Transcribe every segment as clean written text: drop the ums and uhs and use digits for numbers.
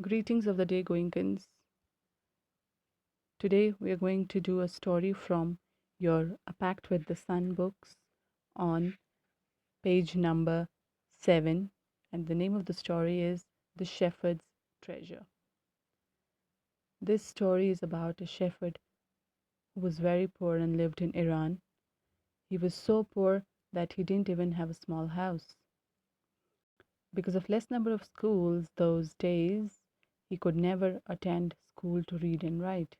Greetings of the day, Goenkans. Today we are going to do a story from your A Pact with the Sun books on page number 7, and the name of the story is The Shepherd's Treasure. This story is about a shepherd who was very poor and lived in Iran. He was so poor that he didn't even have a small house. Because of less number of schools those days, he could never attend school to read and write.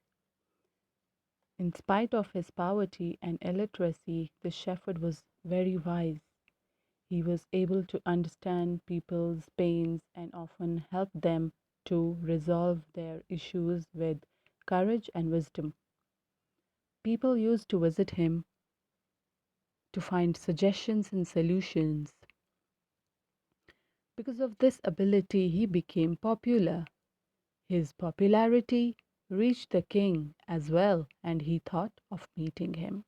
In spite of his poverty and illiteracy, the shepherd was very wise. He was able to understand people's pains and often help them to resolve their issues with courage and wisdom. People used to visit him to find suggestions and solutions. Because of this ability, he became popular. His popularity reached the king as well, and he thought of meeting him.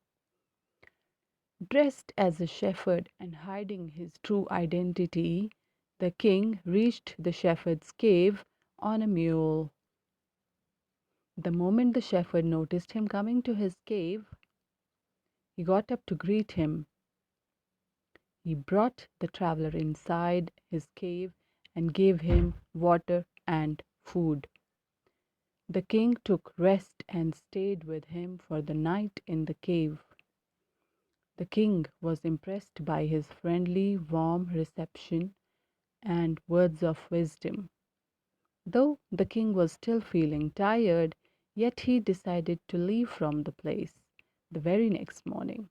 Dressed as a shepherd and hiding his true identity, the king reached the shepherd's cave on a mule. The moment the shepherd noticed him coming to his cave, he got up to greet him. He brought the traveler inside his cave and gave him water and food. The king took rest and stayed with him for the night in the cave. The king was impressed by his friendly, warm reception and words of wisdom. Though the king was still feeling tired, yet he decided to leave from the place the very next morning.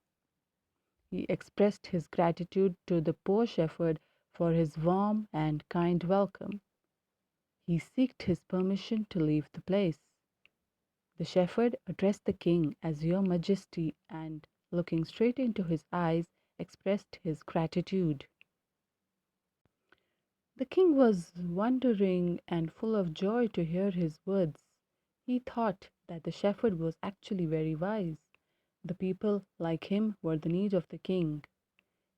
He expressed his gratitude to the poor shepherd for his warm and kind welcome. He sought his permission to leave the place. The shepherd addressed the king as Your Majesty and, looking straight into his eyes, expressed his gratitude. The king was wondering and full of joy to hear his words. He thought that the shepherd was actually very wise. The people, like him, were the need of the king.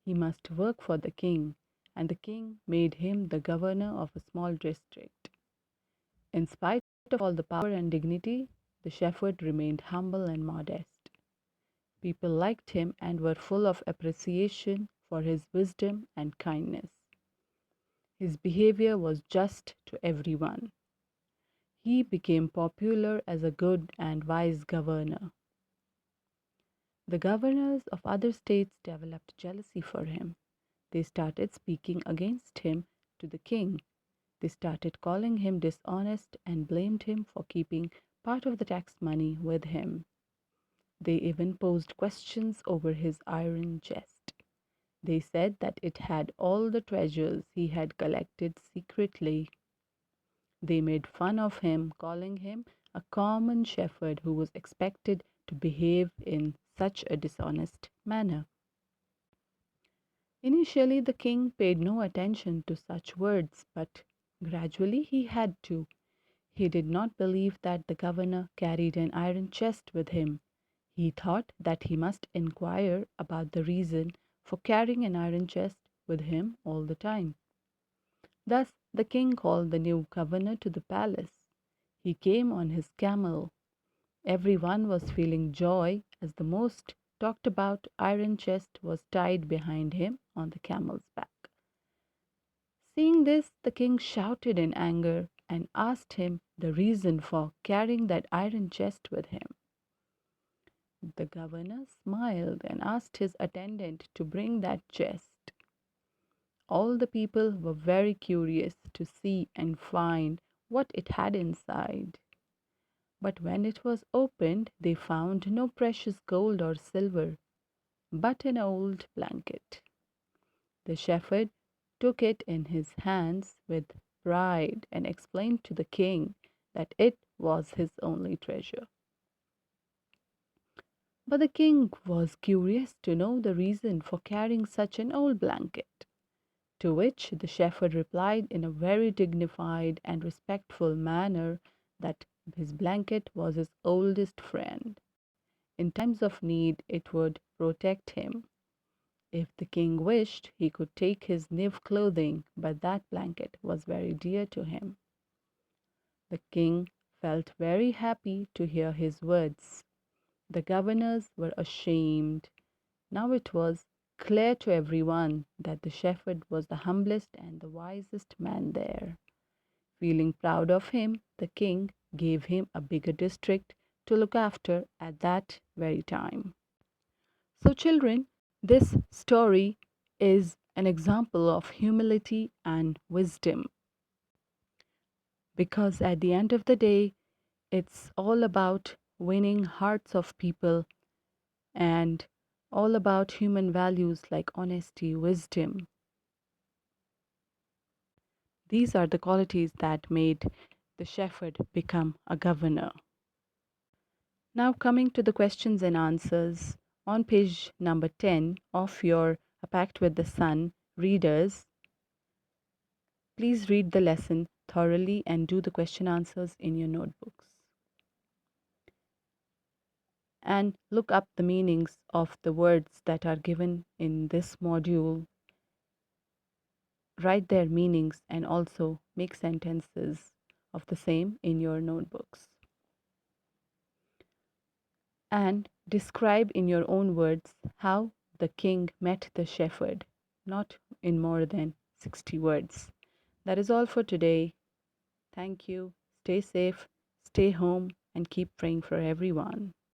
He must work for the king, and the king made him the governor of a small district. In spite of all the power and dignity, the shepherd remained humble and modest. People liked him and were full of appreciation for his wisdom and kindness. His behavior was just to everyone. He became popular as a good and wise governor. The governors of other states developed jealousy for him. They started speaking against him to the king. They started calling him dishonest and blamed him for keeping part of the tax money with him. They even posed questions over his iron chest. They said that it had all the treasures he had collected secretly. They made fun of him, calling him a common shepherd who was expected to behave in such a dishonest manner. Initially, the king paid no attention to such words, but gradually he had to. He did not believe that the governor carried an iron chest with him. He thought that he must inquire about the reason for carrying an iron chest with him all the time. Thus, the king called the new governor to the palace. He came on his camel. Everyone was feeling joy as the most talked about iron chest was tied behind him on the camel's back. Seeing this, the king shouted in anger and asked him the reason for carrying that iron chest with him. The governor smiled and asked his attendant to bring that chest. All the people were very curious to see and find what it had inside. But when it was opened, they found no precious gold or silver, but an old blanket. The shepherd took it in his hands with pride and explained to the king that it was his only treasure. But the king was curious to know the reason for carrying such an old blanket, to which the shepherd replied in a very dignified and respectful manner that his blanket was his oldest friend. In times of need, it would protect him. If the king wished, he could take his new clothing, but that blanket was very dear to him. The king felt very happy to hear his words. The governors were ashamed. Now it was clear to everyone that the shepherd was the humblest and the wisest man there. Feeling proud of him, the king gave him a bigger district to look after at that very time. So, children, this story is an example of humility and wisdom because at the end of the day, it's all about winning hearts of people and all about human values like honesty, wisdom. These are the qualities that made the shepherd become a governor. Now, coming to the questions and answers on page number 10 of your A Pact with the Sun readers, please read the lesson thoroughly and do the question answers in your notebooks. And look up the meanings of the words that are given in this module. Write their meanings and also make sentences of the same in your notebooks. And describe in your own words how the king met the shepherd, not in more than 60 words. That is all for today. Thank you. Stay safe, stay home, and keep praying for everyone.